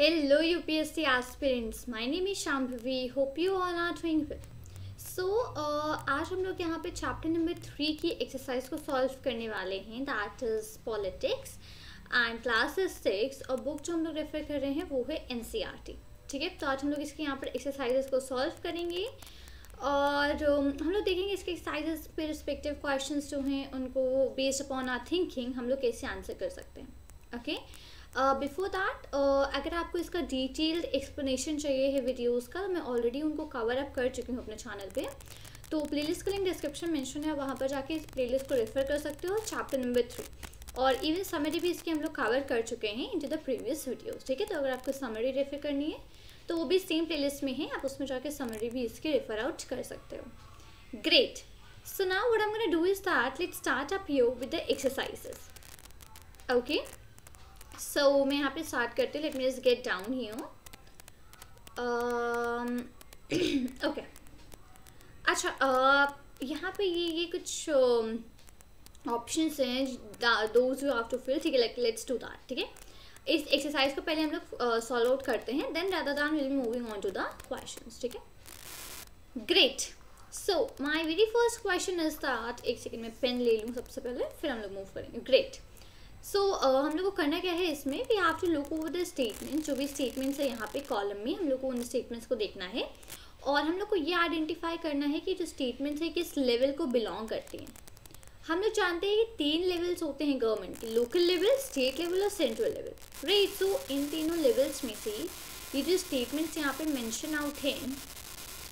Hello UPSC aspirants, my name is Shambhavi. Hope you all are doing well. So आज हम लोग यहाँ पे चैप्टर नंबर 3 की एक्सरसाइज को सॉल्व करने वाले हैं, that is politics and class 6 और बुक जो हम लोग रेफर कर रहे हैं वो है NCERT. ठीक है, तो आज हम लोग इसके यहाँ पर एक्सरसाइजेस को सॉल्व करेंगे और हम लोग देखेंगे इसके एक्सरसाइजेस पे रिस्पेक्टिव क्वेश्चंस जो हैं उनको बेस्ड अपॉन आवर थिंकिंग हम लोग कैसे आंसर कर सकते हैं. ओके, बिफोर दैट अगर आपको इसका डिटेल्ड एक्सप्लेनेशन चाहिए है वीडियोस का, तो मैं ऑलरेडी उनको कवर अप कर चुकी हूँ अपने चैनल पे. तो प्लेलिस्ट का लिंक डिस्क्रिप्शन मेंशन है, वहाँ पर जाके इस प्लेलिस्ट को रेफर कर सकते हो. चैप्टर नंबर 3 और इवन समरी भी इसकी हम लोग कवर कर चुके हैं इन टू द प्रीवियस वीडियोज़. ठीक है, तो अगर आपको समरी रेफर करनी है तो वो भी सेम प्लेलिस्ट में है, आप उसमें जाके समरी भी इसकी रेफर आउट कर सकते हो. Great. So now what I am gonna do is that let's start up here with the exercises. Okay, so मैं यहाँ पे स्टार्ट करती हूँ. Let me just get down here. Okay, अच्छा, यहाँ पे ये कुछ ऑप्शंस हैं those you have to fill. ठीक है, लाइक लेट्स डू दैट. ठीक है, इस एक्सरसाइज को पहले हम लोग सॉल्व आउट करते हैं, then rather than will be moving on to the questions. ठीक है, great. So my very first question is that, एक सेकंड में पेन ले लूँ सबसे पहले, फिर हम लोग मूव करेंगे. ग्रेट. सो हम लोग को करना क्या है इसमें, we have to look over the statement. जो भी स्टेटमेंट्स है यहाँ पे कॉलम में, हम लोग को उन स्टेटमेंट्स को देखना है और हम लोग को ये आइडेंटिफाई करना है कि जो स्टेटमेंट्स है किस लेवल को बिलोंग करती हैं. हम लोग जानते हैं कि 3 लेवल्स होते हैं गवर्नमेंट के, लोकल लेवल, स्टेट लेवल और सेंट्रल लेवल. राइट, सो इन तीनों लेवल्स में से ये जो स्टेटमेंट्स यहाँ पे मेंशन आउट हैं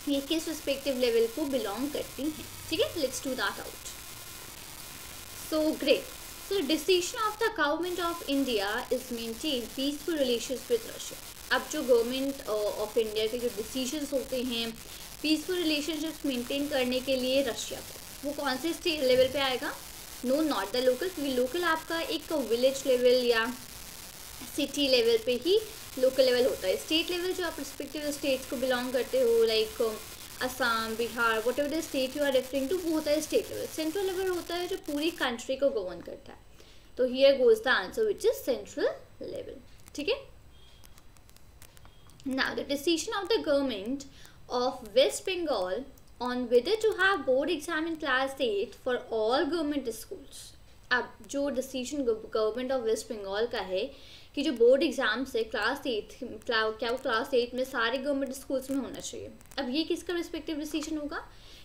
ये किस रिस्पेक्टिव लेवल को बिलोंग करती हैं. ठीक है, let's do that out. So great. So decision of the government of India is maintain peaceful relations with Russia. अब जो गवर्नमेंट ऑफ इंडिया के जो डिसीजंस होते हैं पीसफुल रिलेशनशिप्स मेंटेन करने के लिए रशिया को, वो कौन से स्टेट लेवल पे आएगा? नो, नॉट द लोकल, क्योंकि लोकल आपका एक विलेज लेवल या सिटी लेवल पे ही लोकल लेवल होता है. स्टेट लेवल जो आप रिस्पेक्टिव स्टेट्स को बिलोंग करते हो, like Assam, Bihar, whatever the state you are referring to, वो होता है स्टेट लेवल. सेंट्रल लेवल होता है जो पूरी कंट्री को गवर्न करता है. तो here goes the answer which is central level. ठीक है, now the decision of the government of West Bengal on whether to have board exam in class 8 for all government schools. अब जो decision government of West Bengal का है कि जो board exams है class 8 क्या वो क्लास 8 में सारे गवर्नमेंट स्कूल्स में होना चाहिए. अब ये किसका रिस्पेक्टिव डिसीजन होगा?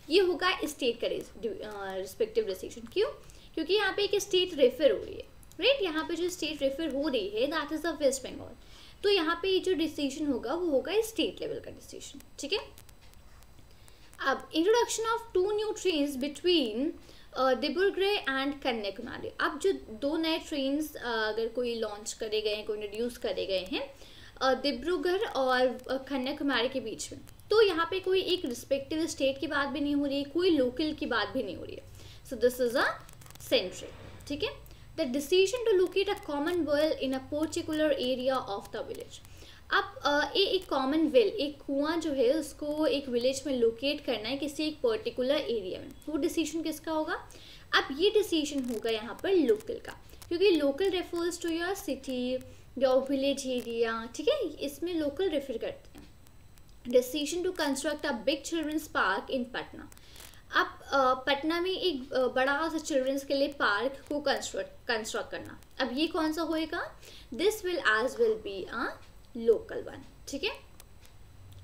ये होगा स्टेट का रिस्पेक्टिव डिसीजन. क्यों? क्योंकि यहाँ पे एक स्टेट रेफर हो रही है. राइट, यहाँ पे जो स्टेट रेफर हो रही है that is the West Bengal. तो यहाँ पे जो डिसीजन होगा वो होगा स्टेट लेवल का डिसीजन. ठीक है, अब introduction of 2 new trains between Dibrugarh and Kanyakumari. अब जो 2 नए ट्रेन्स अगर कोई लॉन्च करे गए हैं, कोई इंट्रोड्यूस करे गए हैं डिब्रूगढ़ और कन्याकुमारी के बीच में, तो यहाँ पे कोई एक रिस्पेक्टिव स्टेट की बात भी नहीं हो रही है, कोई लोकल की बात भी नहीं हो रही है. So this is a central. ठीक है, the decision to locate a common well in a particular area of the village. अब एक कॉमन वेल, एक कुआं जो है उसको एक विलेज में लोकेट करना है किसी एक पर्टिकुलर एरिया में, वो डिसीजन किसका होगा? अब ये डिसीजन होगा यहाँ पर लोकल का, क्योंकि local refers to your city, your village area. ठीक है, इसमें लोकल रेफर करते हैं. Decision to construct a big children's park in Patna. अब पटना में एक बड़ा सा चिल्ड्रंस के लिए पार्क को कंस्ट्रक्ट करना. अब ये कौन सा होएगा? This will as will be a local one. ठीक है,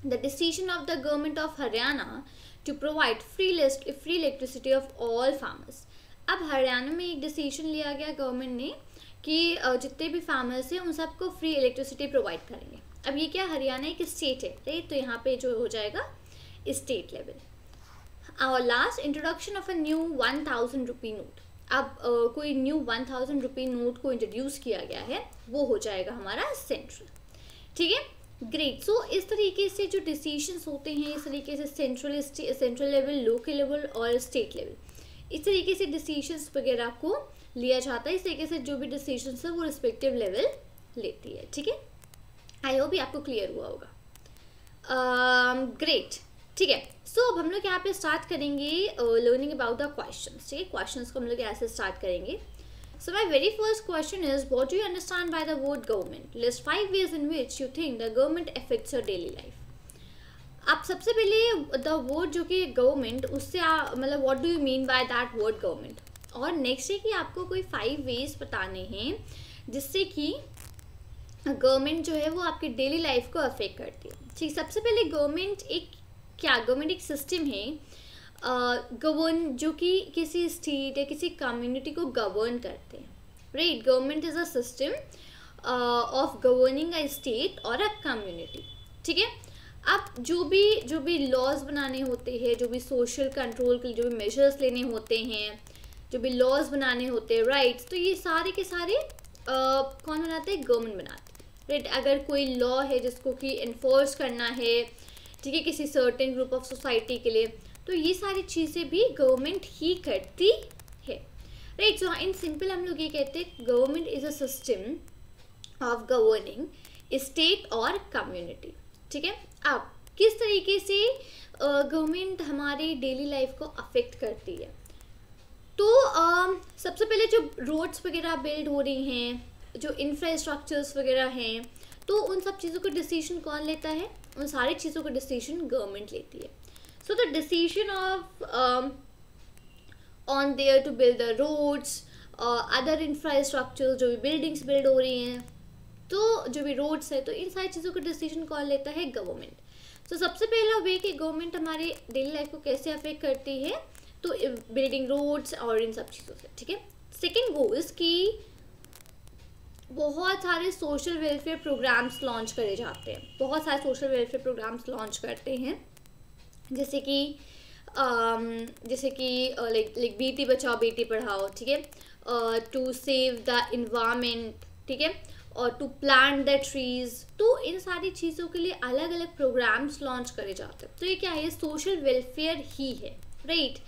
the decision of the government of Haryana to provide free electricity of all farmers. अब हरियाणा में एक डिसीजन लिया गया गवर्नमेंट ने कि जितने भी फार्मर्स हैं उन सबको फ्री इलेक्ट्रिसिटी प्रोवाइड करेंगे. अब ये क्या, हरियाणा एक स्टेट है, राइट, तो यहाँ पे जो हो जाएगा स्टेट लेवल. और last, introduction of a new 1000 rupee note. अब कोई न्यू 1000 रुपी नोट को इंट्रोड्यूस किया गया है, वो हो जाएगा हमारा सेंट्रल. ठीक है, ग्रेट. सो इस तरीके से जो डिसीजंस होते हैं, इस तरीके से सेंट्रल लेवल, लोकल लेवल और स्टेट लेवल, इस तरीके से डिसीजंस वगैरह को लिया जाता है. इस तरीके से जो भी डिसीजंस है वो रिस्पेक्टिव लेवल लेती है. ठीक है, आई होप ये आपको क्लियर हुआ होगा. ग्रेट. ठीक है, सो अब हम लोग यहाँ पे स्टार्ट करेंगे लर्निंग अबाउट द क्वेश्चंस. ठीक है, क्वेश्चंस को हम लोग ऐसे स्टार्ट करेंगे. So my very first question is, what do you understand by the word government? List 5 ways in which you think the government affects your daily life. आप सबसे पहले द वर्ड जो कि गवर्नमेंट, उससे मतलब what do you mean by that word government, और next है कि आपको कोई 5 वेज बताने हैं जिससे कि गवर्नमेंट जो है वो आपकी डेली लाइफ को अफेक्ट करती है। ठीक, सबसे पहले गवर्नमेंट एक सिस्टम है गवर्न जो कि किसी स्टेट या किसी कम्युनिटी को गवर्न करते हैं, right. Government is a system of governing a state और अ कम्युनिटी, ठीक है। अब जो भी लॉज बनाने होते हैं, जो भी सोशल कंट्रोल के लिए जो भी मेजर्स लेने होते हैं, जो भी लॉज बनाने होते हैं, राइट्स, तो ये सारे के सारे कौन बनाते हैं? गवर्नमेंट बनाते हैं, राइट। अगर कोई लॉ है जिसको कि इन्फोर्स करना है, ठीक है, किसी सर्टेन ग्रुप ऑफ सोसाइटी के लिए, तो ये सारी चीज़ें भी गवर्नमेंट ही करती है, राइट। सो इन सिंपल हम लोग ये कहते हैं government is a system of governing state और कम्युनिटी, ठीक है। अब किस तरीके से गवर्नमेंट हमारे डेली लाइफ को अफेक्ट करती है, तो सबसे पहले जो रोड्स वगैरह बिल्ड हो रही हैं, जो इंफ्रास्ट्रक्चर्स वगैरह हैं, तो उन सब चीज़ों का डिसीजन कौन लेता है? उन सारी चीज़ों का डिसीजन गवर्नमेंट लेती है। So the decision of on there to build the roads, other infrastructure, जो भी बिल्डिंग्स बिल्ड हो रही हैं, तो जो भी रोड्स है, तो इन सारी चीज़ों का डिसीजन कौन लेता है? गवर्नमेंट। तो सबसे पहला वे कि गवर्नमेंट हमारी डेली लाइफ को कैसे अफेक्ट करती है, तो बिल्डिंग रोड्स और इन सब चीज़ों से, ठीक है। सेकेंड गोज कि बहुत सारे सोशल वेलफेयर प्रोग्राम्स लॉन्च करे जाते हैं, बहुत सारे सोशल वेलफेयर प्रोग्राम्स लॉन्च करते हैं, जैसे कि लाइक बेटी बचाओ बेटी पढ़ाओ, ठीक है, टू सेव द इन्वायरमेंट, ठीक है, और टू प्लांट द ट्रीज। तो इन सारी चीज़ों के लिए अलग अलग प्रोग्राम्स लॉन्च करे जाते हैं। तो ये क्या है? ये सोशल वेलफेयर ही है, राइट।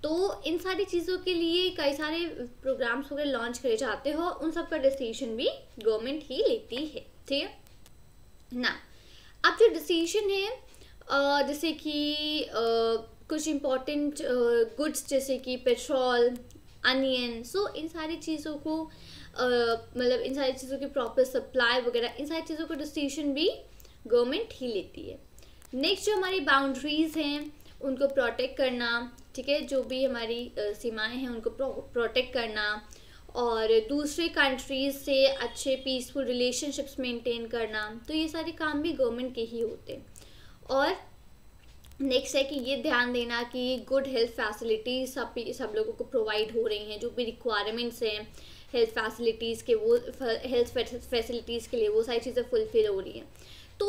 तो इन सारी चीज़ों के लिए कई सारे प्रोग्राम्स वगैरह लॉन्च करे जाते हो, उन सब का डिसीजन भी गवर्नमेंट ही लेती है, ठीक है ना। अब जो डिसीजन है जैसे कि कुछ इम्पोर्टेंट गुड्स जैसे कि पेट्रोल, अनियन, सो इन सारी चीज़ों को मतलब इन सारी चीज़ों की प्रॉपर सप्लाई वगैरह, इन सारी चीज़ों का डिसीजन भी गवर्नमेंट ही लेती है। नेक्स्ट जो हमारी बाउंड्रीज़ हैं उनको प्रोटेक्ट करना, ठीक है, जो भी हमारी सीमाएं हैं उनको प्रोटेक्ट करना, और दूसरे कंट्रीज़ से अच्छे पीसफुल रिलेशनशिप्स मेंटेन करना, तो ये सारे काम भी गवर्नमेंट के ही होते हैं। और नेक्स्ट है कि ये ध्यान देना कि गुड हेल्थ फैसिलिटीज़ सब लोगों को प्रोवाइड हो रही हैं, जो भी रिक्वायरमेंट्स हैं हेल्थ फैसिलिटीज़ के, वो हेल्थ फैसिलिटीज़ के लिए वो सारी चीज़ें फुलफिल हो रही हैं। तो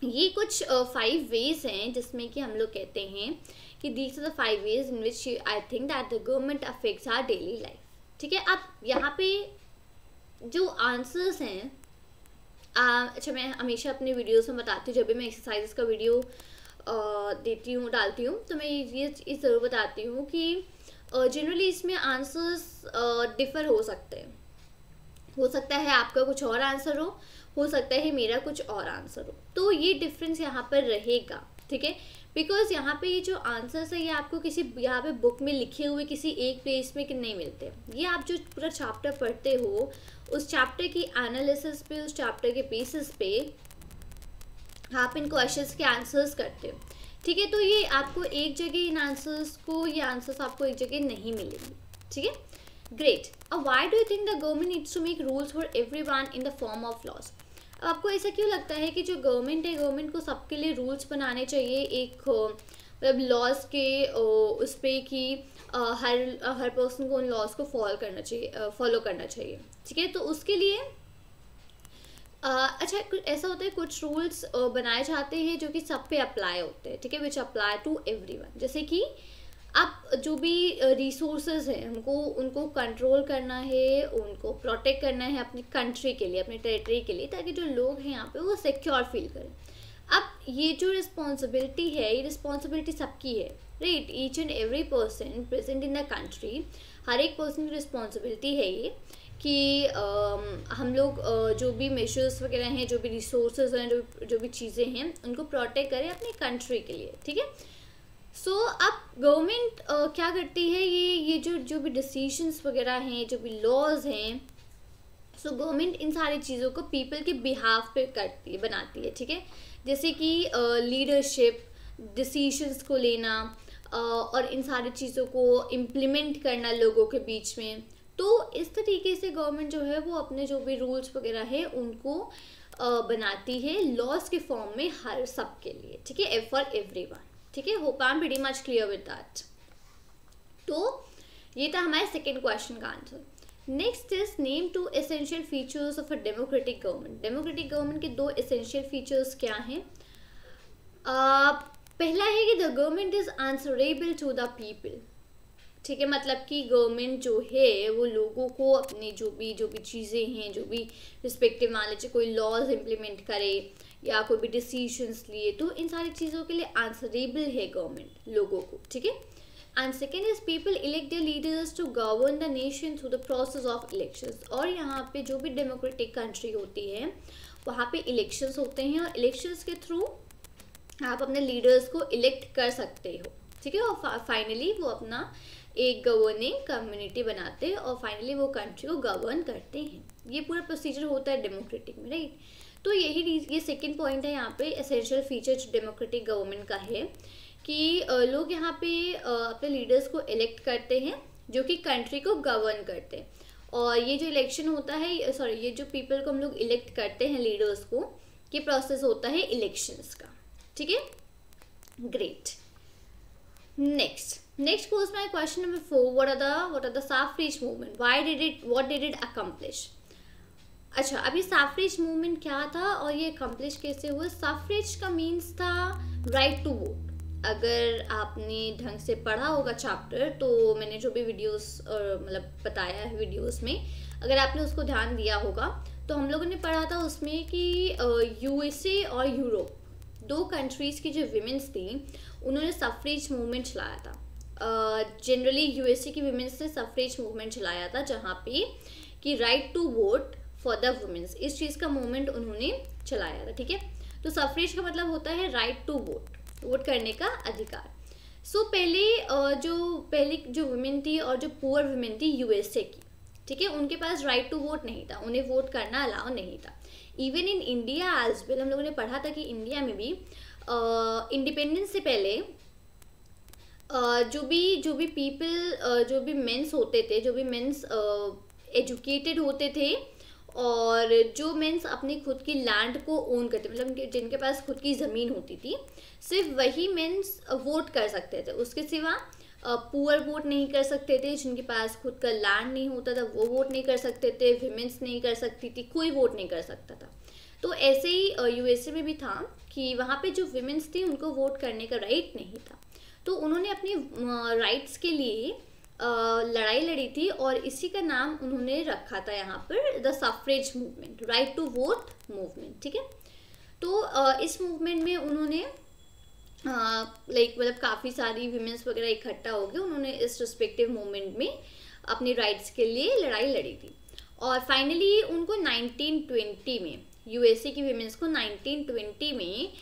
ये कुछ 5 वेज हैं जिसमें कि हम लोग कहते हैं कि these are the 5 ways in which I think that the government affects our daily life, ठीक है। अब यहाँ पे जो आंसर्स हैं, अच्छा मैं हमेशा अपने वीडियोस में बताती हूँ, जब भी मैं एक्सरसाइजेस का वीडियो डालती हूँ, तो मैं ये ज़रूर बताती हूँ कि जनरली इसमें आंसर्स डिफ़र हो सकते हैं। हो सकता है आपका कुछ और आंसर हो सकता है मेरा कुछ और आंसर हो, तो ये डिफरेंस यहाँ पर रहेगा, ठीक है। बिकॉज यहाँ पे ये जो आंसर्स है ये आपको किसी यहाँ पे बुक में लिखे हुए किसी एक पेज में नहीं मिलते। ये आप जो पूरा चैप्टर पढ़ते हो, उस चैप्टर की एनालिसिस पे, उस चैप्टर के बेसिस पे आप इन क्वेश्चंस के आंसर्स करते हो, ठीक है। तो ये आपको एक जगह इन आंसर्स को, ये आंसर्स आपको एक जगह नहीं मिलेंगे, ठीक है। ग्रेट। अब why do you think the government needs to make rules for everyone in the form of laws? आपको ऐसा क्यों लगता है कि जो गवर्नमेंट है, गवर्नमेंट को सबके लिए रूल्स बनाने चाहिए, एक मतलब लॉज के उस पर कि हर पर्सन को उन लॉज को फॉलो करना चाहिए, ठीक है। तो उसके लिए अच्छा कुछ ऐसा होता है, कुछ रूल्स बनाए जाते हैं जो कि सब पे अप्लाई होते हैं, ठीक है, विच अप्लाई टू एवरीवन। जैसे कि अब जो भी रिसोर्सेज हैं हमको उनको कंट्रोल करना है, उनको प्रोटेक्ट करना है अपनी कंट्री के लिए, अपनी टेरिटरी के लिए, ताकि जो लोग हैं यहाँ पे वो सिक्योर फील करें। अब ये जो रिस्पॉन्सिबिलिटी है, ये रिस्पॉन्सिबिलिटी सबकी है, right. Each and every person present in the country, हर एक पर्सन की रिस्पॉन्सिबिलिटी है ये कि हम लोग जो भी मेजर्स वगैरह हैं, जो भी रिसोर्सेज हैं, जो भी चीज़ें हैं, उनको प्रोटेक्ट करें अपनी कंट्री के लिए, ठीक है। अब गवर्नमेंट क्या करती है, ये जो भी डिसीजंस वगैरह हैं, जो भी लॉज हैं, गवर्नमेंट इन सारी चीज़ों को पीपल के बिहाफ पे करती है, बनाती है, ठीक है। जैसे कि लीडरशिप, डिसीजंस को लेना और इन सारी चीज़ों को इम्प्लीमेंट करना लोगों के बीच में। तो इस तरीके से गवर्नमेंट जो है वो अपने जो भी रूल्स वगैरह है उनको बनाती है लॉज के फॉर्म में हर सब के लिए, ठीक है, फॉर एवरीवन, ठीक है। Hope I am very much clear with that. तो ये था हमारे सेकेंड क्वेश्चन का answer. Next is name two essential features of a democratic government. Democratic government के 2 एसेंशियल फीचर्स क्या हैं? पहला है कि the government is answerable to the people, ठीक है। मतलब कि गवर्नमेंट जो है वो लोगों को अपनी जो भी चीज़ें हैं, जो भी रिस्पेक्टिव, मान लीजिए कोई लॉज इम्प्लीमेंट करे या कोई भी डिसीजंस लिए, तो इन सारी चीज़ों के लिए आंसरेबल है गवर्नमेंट लोगों को, ठीक है। And second is people elect their leaders to govern the nation through the process of elections. और यहाँ पे जो भी डेमोक्रेटिक कंट्री होती है वहाँ पे इलेक्शंस होते हैं और इलेक्शंस के थ्रू आप अपने लीडर्स को इलेक्ट कर सकते हो, ठीक है। और फाइनली वो अपना एक गवर्निंग कम्युनिटी बनाते हैं और फाइनली वो कंट्री को गवर्न करते हैं। ये पूरा प्रोसीजर होता है डेमोक्रेटिक में, राइट। तो ये सेकंड पॉइंट है यहाँ पे एसेंशियल फीचर जो डेमोक्रेटिक गवर्नमेंट का है कि लोग यहाँ पे अपने लीडर्स को इलेक्ट करते हैं जो कि कंट्री को गवर्न करते हैं। और ये जो इलेक्शन होता है, ये जो पीपल को हम लोग इलेक्ट करते हैं लीडर्स को, ये प्रोसेस होता है इलेक्शंस का, ठीक है। Great. Next goes my question number 4. What are the suffrage movement? What did it accomplish? अच्छा, अभी सफरेज मूवमेंट क्या था और ये अकम्प्लिश कैसे हुआ? सफरेज का मीन्स था राइट टू वोट। अगर आपने ढंग से पढ़ा होगा चैप्टर, तो मैंने जो भी वीडियोस मतलब बताया है वीडियोस में, अगर आपने उसको ध्यान दिया होगा तो हम लोगों ने पढ़ा था उसमें कि यूएसए और यूरोप, 2 कंट्रीज़ की जो विमेंस थी उन्होंने सफरेज मूवमेंट चलाया था। जनरली यूएसए की विमेंस ने सफरेज मूवमेंट चलाया था जहाँ पे कि right to vote for the women's, इस चीज़ का मूवमेंट उन्होंने चलाया था, ठीक है। तो सफरेज का मतलब होता है राइट टू वोट करने का अधिकार। पहले जो वुमेन थी और जो पुअर वुमेन थी यूएसए की, ठीक है, उनके पास राइट टू वोट नहीं था, उन्हें वोट करना अलाउ नहीं था। Even in India as well, हम लोगों ने पढ़ा था कि इंडिया में भी इंडिपेंडेंस से पहले जो भी पीपल, जो भी मेंस होते थे, जो भी मेंस एजुकेटेड होते थे और जो मेंस अपनी खुद की लैंड को ओन करते, मतलब जिनके पास खुद की ज़मीन होती थी, सिर्फ वही मेंस वोट कर सकते थे। उसके सिवा पुअर वोट नहीं कर सकते थे, जिनके पास खुद का लैंड नहीं होता था वो वोट नहीं कर सकते थे, विमेंस नहीं कर सकती थी, कोई वोट नहीं कर सकता था। तो ऐसे ही यूएसए में भी था कि वहाँ पे जो विमेंस थी उनको वोट करने का राइट नहीं था। तो उन्होंने अपने राइट्स के लिए लड़ाई लड़ी थी और इसी का नाम उन्होंने रखा था यहाँ पर the suffrage movement, right to vote movement, ठीक है। तो इस मूवमेंट में उन्होंने मतलब काफ़ी सारी विमेंस वगैरह इकट्ठा हो गए, उन्होंने इस रिस्पेक्टिव मूवमेंट में अपने राइट्स के लिए लड़ाई लड़ी थी। और फाइनली उनको 1920 में, यूएसए की विमेंस को 1920 में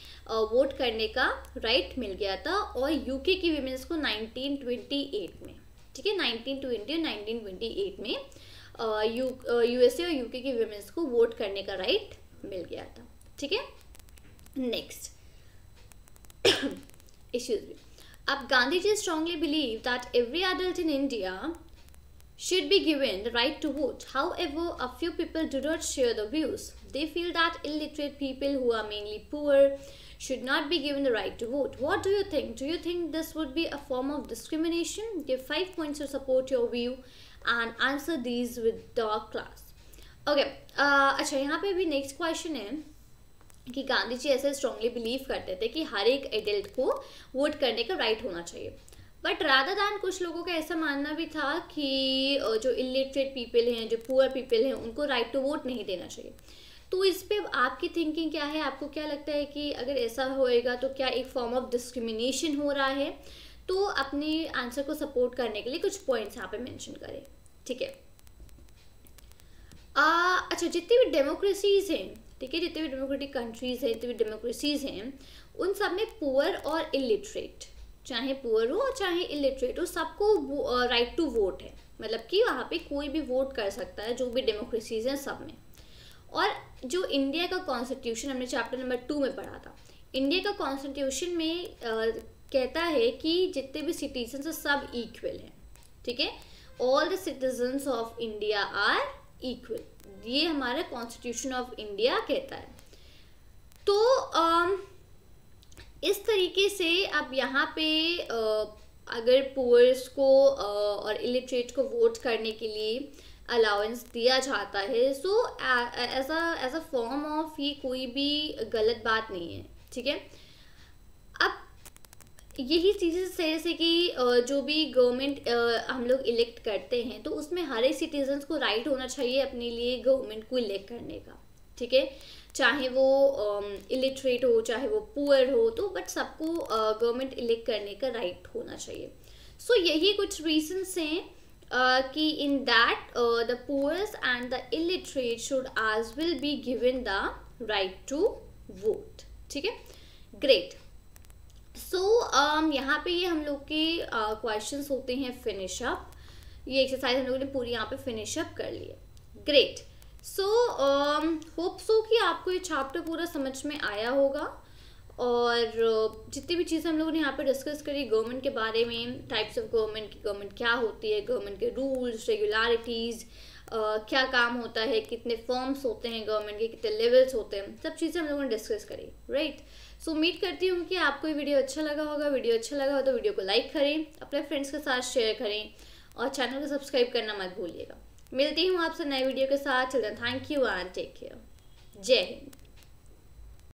वोट करने का राइट मिल गया था और यूके की विमेंस को 1928 में, ठीक है, 1920 और 1928 में यूएसए और यूके की विमेंस को वोट करने का राइट मिल गया था, ठीक है। Next excuse me. अब Gandhi ji strongly believe that every adult in India should be given the right to vote. However, a few people do not share the views. They feel that illiterate people who are mainly poor should not be given the right to vote. What do you think? Do you think this would be a form of discrimination? Give 5 points to support your view and answer these with the class. Okay. अच्छा, यहाँ पे भी next question है कि गांधी जी ऐसे strongly believe करते थे कि हर एक एडल्ट को वोट करने का राइट होना चाहिए, बट रादर दैन कुछ लोगों का ऐसा मानना भी था कि जो इलिटरेट पीपल हैं, जो पुअर पीपल हैं, उनको राइट टू वोट नहीं देना चाहिए। तो इस पे आपकी थिंकिंग क्या है? आपको क्या लगता है कि अगर ऐसा होएगा तो क्या एक फॉर्म ऑफ डिस्क्रिमिनेशन हो रहा है? तो अपने आंसर को सपोर्ट करने के लिए कुछ पॉइंट्स यहाँ पे मेंशन करें, ठीक है। अच्छा, जितनी भी डेमोक्रेसीज हैं, ठीक है, जितने भी डेमोक्रेटिक कंट्रीज़ हैं, जितनी भी डेमोक्रेसीज हैं, उन सब में पुअर और इलिटरेट, चाहे पुअर हो और चाहे इलिटरेट हो, सबको राइट टू वोट है। मतलब कि वहाँ पे कोई भी वोट कर सकता है, जो भी डेमोक्रेसीज हैं सब में। और जो इंडिया का कॉन्स्टिट्यूशन हमने चैप्टर नंबर 2 में पढ़ा था, इंडिया का कॉन्स्टिट्यूशन में कहता है कि जितने भी सिटीजन्स हैं सब इक्वल हैं, ठीक है। All the citizens of India are equal, ये हमारा कॉन्स्टिट्यूशन ऑफ इंडिया कहता है। तो इस तरीके से अब यहाँ पे अगर पुअर्स को और इलिटरेट को वोट करने के लिए अलाउंस दिया जाता है, so as a form of ये कोई भी गलत बात नहीं है, ठीक है। अब यही चीज़ें जैसे कि जो भी गवर्नमेंट हम लोग इलेक्ट करते हैं, तो उसमें हर एक सिटीजन्स को राइट होना चाहिए अपने लिए गवर्नमेंट को इलेक्ट करने का, ठीक है। चाहे वो इलिटरेट हो, चाहे वो पुअर हो, तो बट सबको गवर्नमेंट इलेक्ट करने का राइट होना चाहिए। सो यही कुछ रीजंस हैं कि in that the poors and the illiterate should as well be given the right to vote, ठीक है। ग्रेट। सो यहाँ पे ये हम लोग के क्वेश्चंस होते हैं फिनिश अप। ये एक्सरसाइज हम लोगों ने पूरी यहाँ पे फिनिश अप कर ली है। ग्रेट। सो होप सो कि आपको ये चैप्टर पूरा समझ में आया होगा, और जितनी भी चीज़ें हम लोगों ने यहाँ पे डिस्कस करी गवर्नमेंट के बारे में, टाइप्स ऑफ गवर्नमेंट की, गवर्नमेंट क्या होती है, गवर्नमेंट के रूल्स रेगुलरिटीज़, क्या काम होता है, कितने फॉर्म्स होते हैं गवर्नमेंट के, कितने लेवल्स होते हैं, सब चीज़ें हम लोगों ने डिस्कस करी, राइट। सो उम्मीद करती हूँ कि आपको ये वीडियो अच्छा लगा होगा। वीडियो अच्छा लगा हो तो वीडियो को लाइक करें, अपने फ्रेंड्स के साथ शेयर करें, और चैनल को सब्सक्राइब करना मत भूलिएगा। मिलती हूँ आपसे नए वीडियो के साथ। चलिए, thank you and take care. जय हिंद।